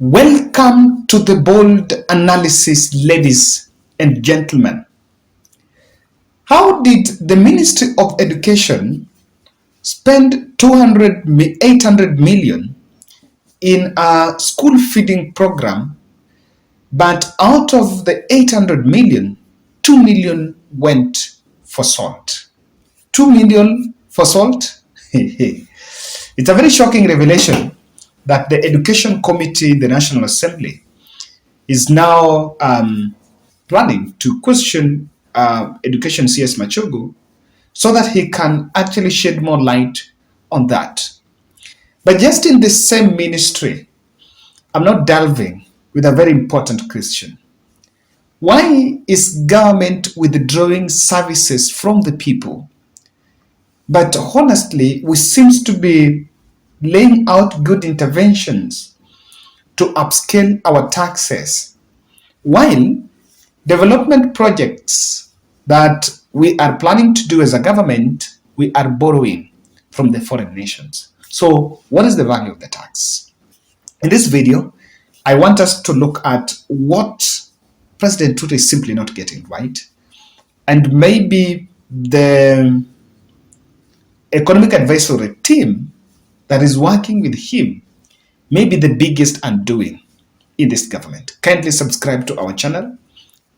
Welcome to the bold analysis, ladies and gentlemen. How did the Ministry of Education spend 800 million in a school feeding program, but out of the 800 million, 2 million went for salt? 2 million for salt? It's a very shocking revelation that the Education Committee in the National Assembly is now planning to question Education CS Machogu so that he can actually shed more light on that. But just in the same ministry, I'm not delving with a very important question. Why is government withdrawing services from the people? But honestly, we seem to be laying out good interventions to upscale our taxes, while development projects that we are planning to do as a government, we are borrowing from the foreign nations. So what is the value of the tax? In this video, I want us to look at what President Ruto is simply not getting right, and maybe the economic advisory team that is working with him may be the biggest undoing in this government. Kindly subscribe to our channel,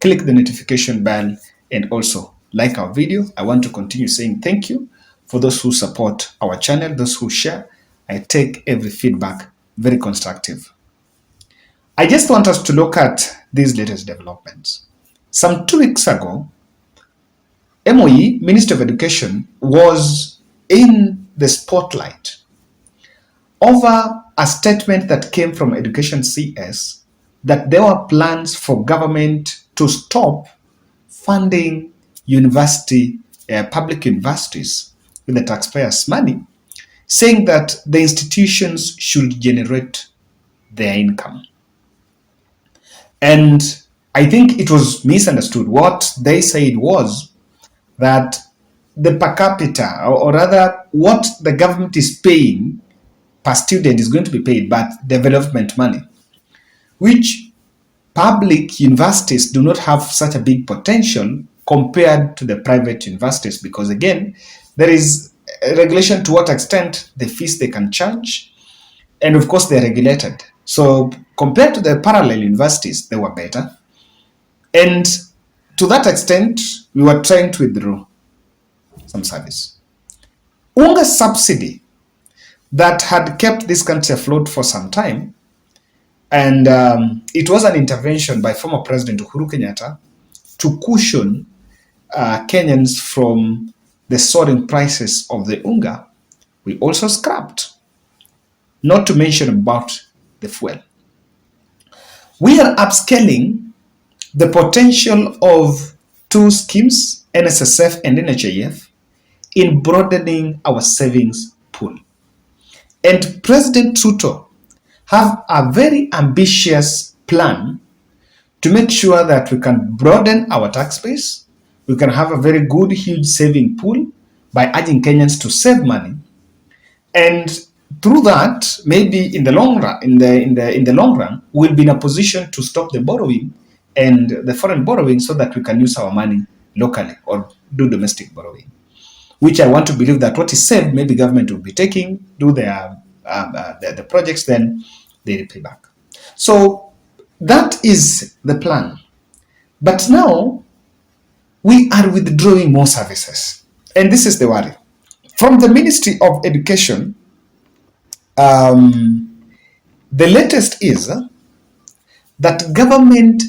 click the notification bell, and also like our video. I want to continue saying thank you for those who support our channel, those who share. I take every feedback very constructive. I just want us to look at these latest developments. Some 2 weeks ago, MOE, Minister of Education, was in the spotlight over a statement that came from Education CS that there were plans for government to stop funding public universities with the taxpayers' money, saying that the institutions should generate their income. And I think it was misunderstood. What they said was that the per capita, or rather what the government is paying per student is going to be paid, but development money, which public universities do not have such a big potential compared to the private universities, because again, there is a regulation to what extent the fees they can charge, and of course they're regulated. So compared to the parallel universities, they were better. And to that extent, we were trying to withdraw some service. Unga subsidy that had kept this country afloat for some time, and it was an intervention by former President Uhuru Kenyatta to cushion Kenyans from the soaring prices of the unga. We also scrapped, not to mention about the fuel. We are upscaling the potential of 2 schemes, NSSF and NHIF, in broadening our savings pool. And President Ruto have a very ambitious plan to make sure that we can broaden our tax base, we can have a very good, huge saving pool by urging Kenyans to save money, and through that, maybe in the long run, in the long run, we'll be in a position to stop the borrowing and the foreign borrowing, so that we can use our money locally or do domestic borrowing. Which I want to believe that what is saved, maybe government will be taking, do their the projects, then they repay back. So that is the plan. But now we are withdrawing more services, and this is the worry. From the Ministry of Education, the latest is that government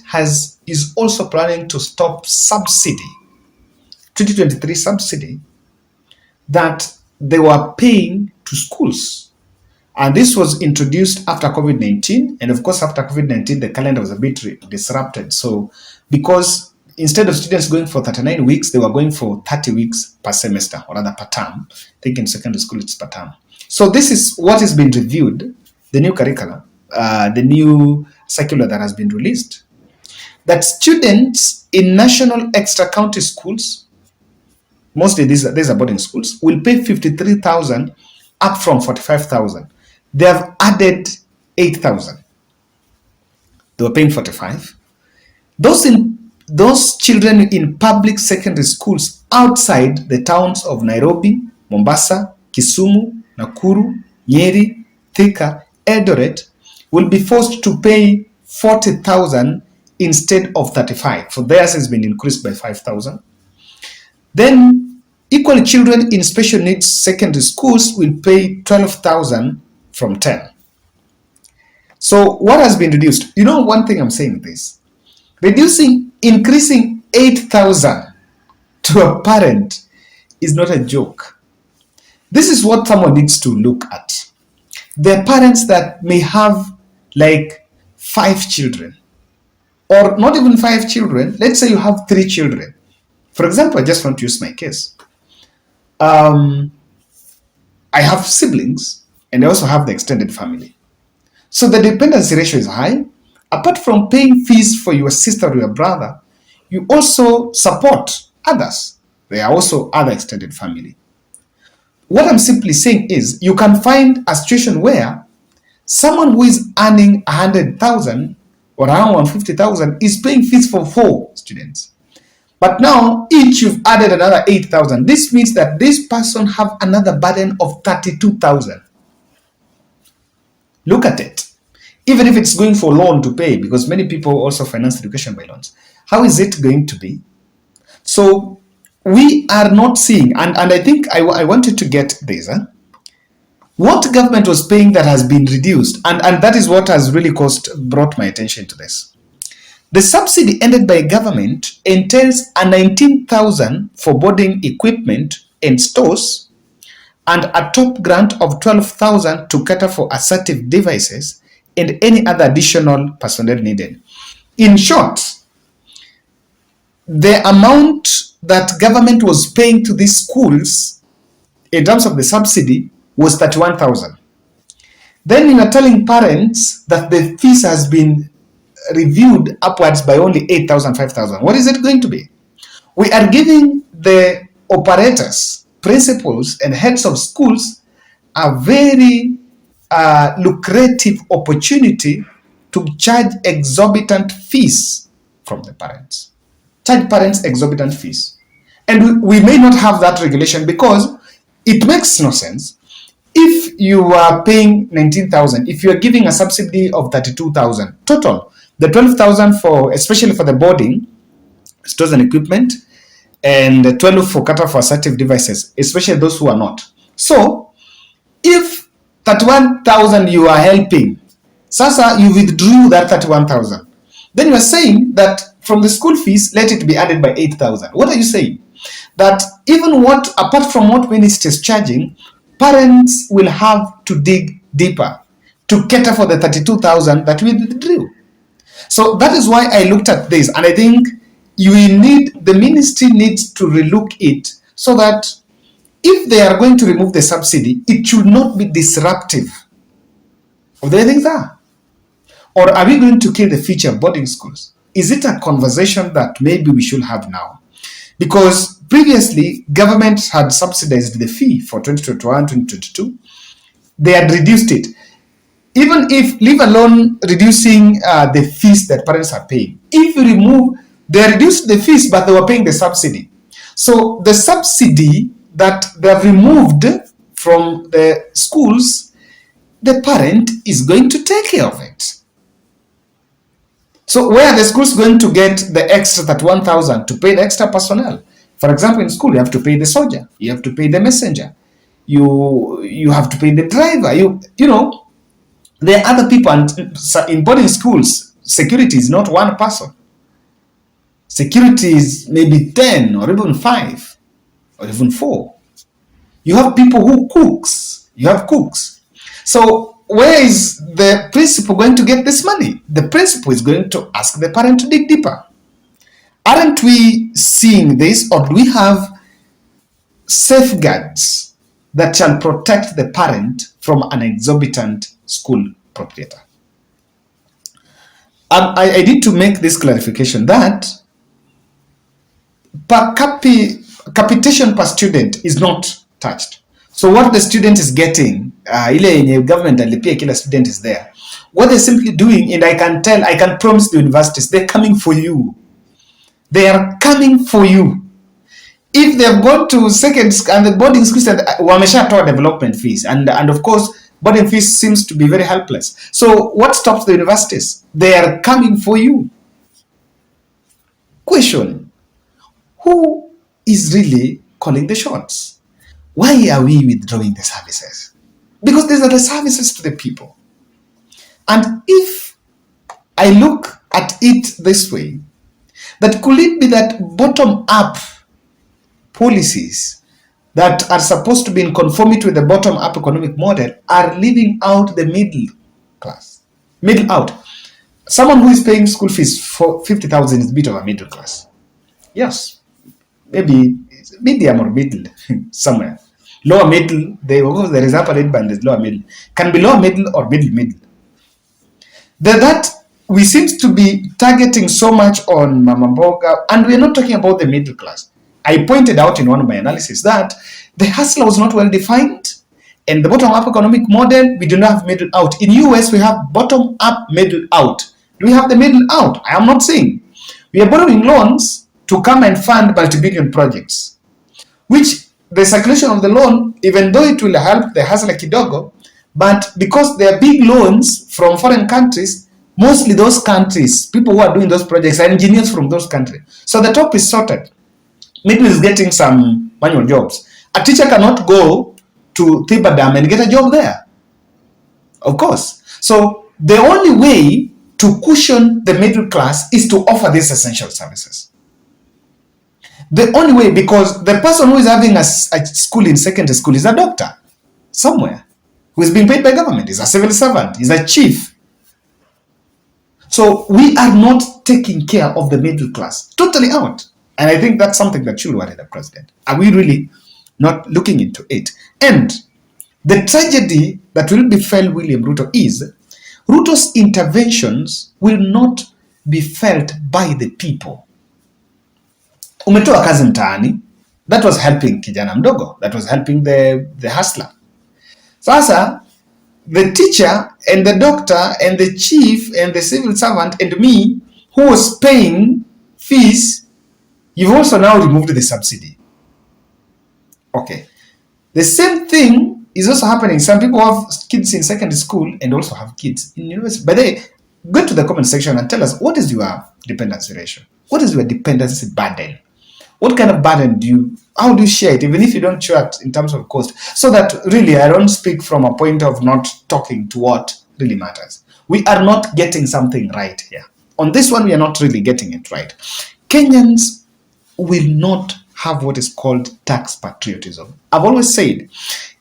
is also planning to stop subsidy, 2023 subsidy, that they were paying to schools. And this was introduced after COVID-19. And of course, after COVID-19, the calendar was a bit disrupted. So because instead of students going for 39 weeks, they were going for 30 weeks per semester, or rather per term. I think in secondary school, it's per term. So this is what has been reviewed, the new curriculum, the new circular that has been released, that students in national extra county schools, mostly these are boarding schools, will pay 53,000 up from 45,000. They have added 8,000. they were paying 45. Those children in public secondary schools outside the towns of Nairobi, Mombasa, Kisumu, Nakuru, Nyeri, Thika, Eldoret will be forced to pay 40,000 instead of 35. For theirs has been increased by 5,000. Then equally children in special needs secondary schools will pay 12,000 from 10. So what has been reduced? You know, one thing I'm saying this. Increasing 8,000 to a parent is not a joke. This is what someone needs to look at. There are parents that may have like 5 children, or not even 5 children. Let's say you have 3 children. For example, I just want to use my case. I have siblings, and I also have the extended family. So the dependency ratio is high. Apart from paying fees for your sister or your brother, you also support others. There are also other extended family. What I'm simply saying is you can find a situation where someone who is earning 100,000 or around 150,000 is paying fees for 4 students. But now each you've added another 8,000. This means that this person have another burden of 32,000. Look at it. Even if it's going for loan to pay, because many people also finance education by loans. How is it going to be? So we are not seeing, and I think I wanted to get this. What government was paying that has been reduced, and that is what has really brought my attention to this. The subsidy ended by government entails a 19,000 for boarding equipment and stores, and a top grant of 12,000 to cater for assertive devices and any other additional personnel needed. In short, the amount that government was paying to these schools in terms of the subsidy was 31,000. Then you are telling parents that the fees has been reviewed upwards by only 8,000, 5,000. What is it going to be? We are giving the operators, principals, and heads of schools a very lucrative opportunity to charge exorbitant fees from the parents. Charge parents exorbitant fees. And we may not have that regulation because it makes no sense. If you are paying 19,000, if you are giving a subsidy of 32,000 total, the 12,000 for, especially for the boarding, stores and equipment, and the 12 for cater for assertive devices, especially those who are not. So, if 31,000 you are helping, Sasa you withdrew that 31,000. Then you are saying that from the school fees, let it be added by 8,000. What are you saying? That even apart from what ministry is charging, parents will have to dig deeper to cater for the 32,000 that we withdrew. So that is why I looked at this, and I think the ministry needs to relook it so that if they are going to remove the subsidy, it should not be disruptive of the way things are. Or are we going to kill the future of boarding schools? Is it a conversation that maybe we should have now? Because previously, government had subsidized the fee for 2021, 2022. They had reduced it. Even if, leave alone reducing the fees that parents are paying. If you remove, they reduced the fees, but they were paying the subsidy. So the subsidy that they have removed from the schools, the parent is going to take care of it. So where are the schools going to get the extra 1,000 to pay the extra personnel? For example, in school, you have to pay the soldier, you have to pay the messenger, you have to pay the driver, you know, there are other people, and in boarding schools, security is not one person. Security is maybe 10 or even 5 or even 4. You have people who cooks. You have cooks. So where is the principal going to get this money? The principal is going to ask the parent to dig deeper. Aren't we seeing this, or do we have safeguards that shall protect the parent from an exorbitant school proprietor? I need to make this clarification that capitation per student is not touched. So what the student is getting, ile yenye government alipia kila student is there. What they're simply doing, and I can promise the universities, they're coming for you. They are coming for you. If they've gone to second and the boarding schools, wameshatoa development fees, and of course boarding fees seems to be very helpless. So what stops the universities? They are coming for you. Question: who is really calling the shots? Why are we withdrawing the services? Because these are the services to the people. And if I look at it this way, that could it be that bottom-up policies that are supposed to be in conformity with the bottom-up economic model are leaving out the middle class? Middle out. Someone who is paying school fees for 50,000 is a bit of a middle class. Yes, maybe medium or middle somewhere. Lower middle, there is upper band, there's lower middle. Can be lower middle or middle. That we seem to be targeting so much on Mama Mboga, and we're not talking about the middle class. I pointed out in one of my analysis that the hustler was not well defined, and the bottom-up economic model, we do not have middle out. In US, we have bottom-up, middle out. Do we have the middle out? I am not saying. We are borrowing loans to come and fund multi-billion projects, which the circulation of the loan, even though it will help the hustler kidogo, but because they are big loans from foreign countries, mostly those countries, people who are doing those projects are engineers from those countries. So the top is sorted. Middle is getting some manual jobs. A teacher cannot go to Thiba Dam and get a job there. Of course. So the only way to cushion the middle class is to offer these essential services. The only way, because the person who is having a school in secondary school is a doctor somewhere, who is being paid by government, is a civil servant, is a chief. So we are not taking care of the middle class, totally out. And I think that's something that should worry the president. Are we really not looking into it? And the tragedy that will befell William Ruto is Ruto's interventions will not be felt by the people. Umetoa kazi mtaani, that was helping kijana mdogo, that was helping the hustler. Sasa, the teacher and the doctor and the chief and the civil servant and me, who was paying fees, you've also now removed the subsidy. Okay. The same thing is also happening. Some people have kids in secondary school and also have kids in university. But they go to the comment section and tell us, what is your dependency ratio? What is your dependency burden? What kind of burden how do you share it, even if you don't share it in terms of cost? So that really, I don't speak from a point of not talking to what really matters. We are not getting something right here. On this one, we are not really getting it right. Kenyans will not have what is called tax patriotism. I've always said,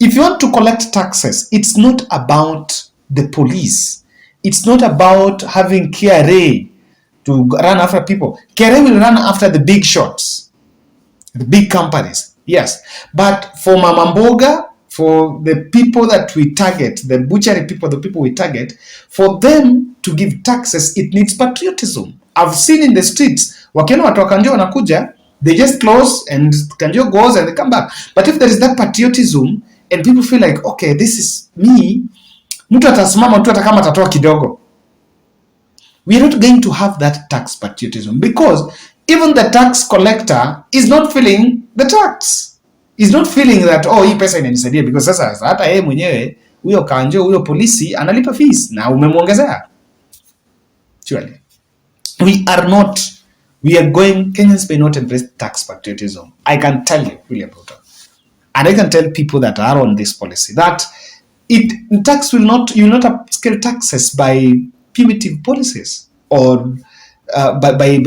if you want to collect taxes, it's not about the police. It's not about having KRA to run after people. KRA will run after the big shots, the big companies, yes. But for Mama Mboga, for the people that we target, the butchery people, the people we target, for them to give taxes, it needs patriotism. I've seen in the streets, wakiona watu wa Kanjo wanakuja, they just close and Kanjo goes and they come back. But if there is that patriotism and people feel like, okay, this is me, mtu atasimama mtu atakama atatoa kidogo. We are not going to have that tax patriotism because even the tax collector is not feeling the tax. He's not feeling that, oh, hii pesa inanisaidia, because sasa hata yeye mwenyewe huyo Kanjo, huyo polisi analipa fees na umemwongezea. Actually, Kenyans may not embrace tax patriotism. I can tell you, William Ruto, and I can tell people that are on this policy that you will not upscale taxes by punitive policies or by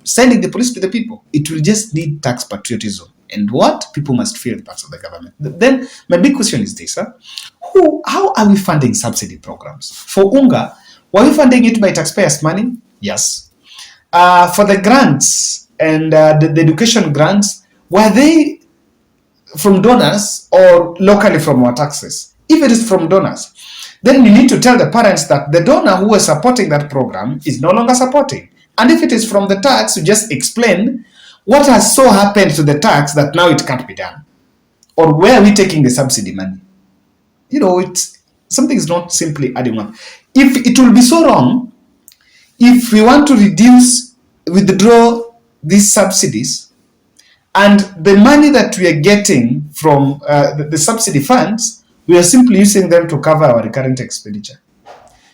sending the police to the people. It will just need tax patriotism. And what people must feel parts of the government. Then my big question is this: how are we funding subsidy programs? For UNGA, were we funding it by taxpayers' money? Yes. For the grants and the education grants, were they from donors or locally from our taxes? If it is from donors, then you need to tell the parents that the donor who was supporting that program is no longer supporting. And if it is from the tax, you just explain what has so happened to the tax that now it can't be done. Or where are we taking the subsidy money? It's something is not simply adding up. If it will be so wrong, if we want to withdraw these subsidies, and the money that we are getting from the subsidy funds, we are simply using them to cover our recurrent expenditure.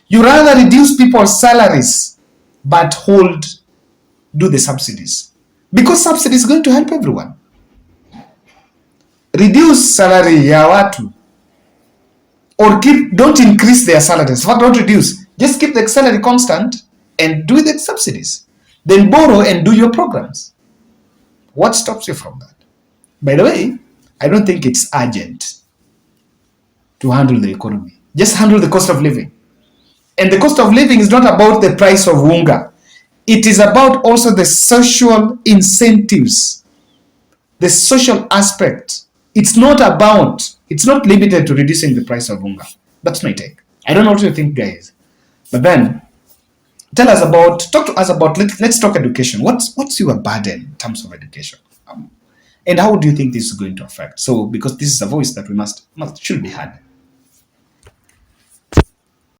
You rather reduce people's salaries, but do the subsidies. Because subsidy is going to help everyone. Reduce salary ya watu, or don't increase their salaries. What don't reduce? Just keep the salary constant and do the subsidies. Then borrow and do your programs. What stops you from that? By the way, I don't think it's urgent to handle the economy. Just handle the cost of living. And the cost of living is not about the price of unga. It is about also the social incentives, the social aspect. It's not limited to reducing the price of unga. That's my take. I don't know what you think, guys. But then, talk to us about, let's talk education. What's your burden in terms of education? And how do you think this is going to affect? So, because this is a voice that should be heard.